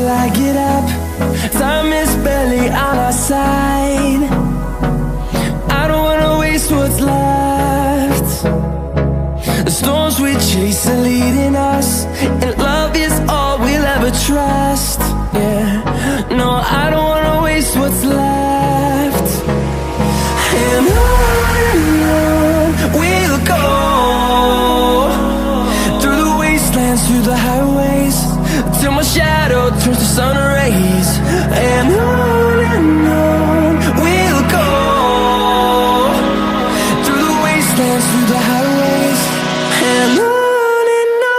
till I get up. Time is barely on our side. I don't wanna waste what's left. The storms we chase are leading us, and love is all we'll ever trust. Yeah, no, I don't wanna waste what's left. And on we'll go, through the wastelands, through the highways, till my shadow turns to sun rays. And on we'll go, through the wastelands, through the highways, and on we'll go.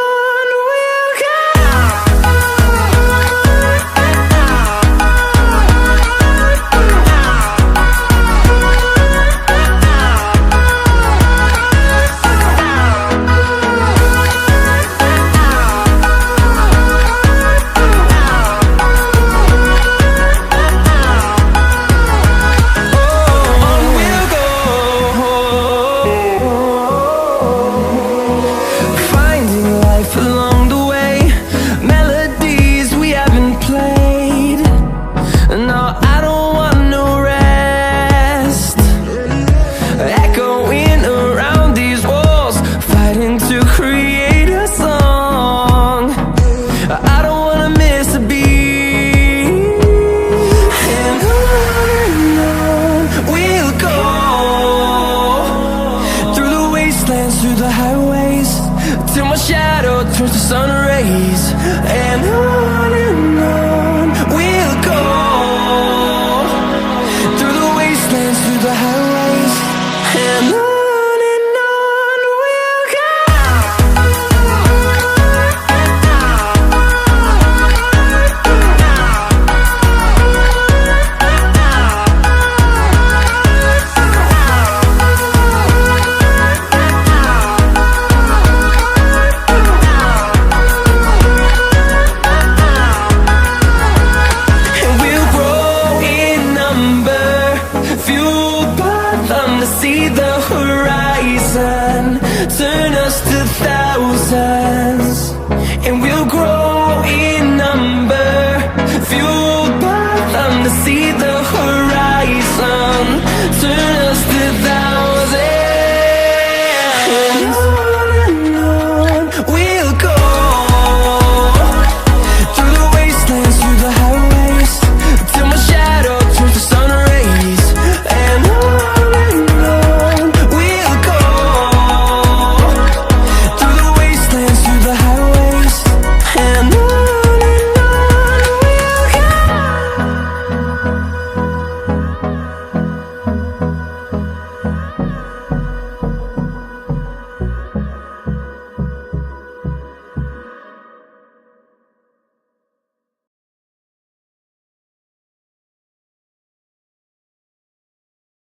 Through the highways, till my shadow turns to sun rays. And on we'll go, through the wastelands, through the highways, and on we'll go. See the horizon, turn us to thousands, and we'll grow in number, fueled by them to see the horizon.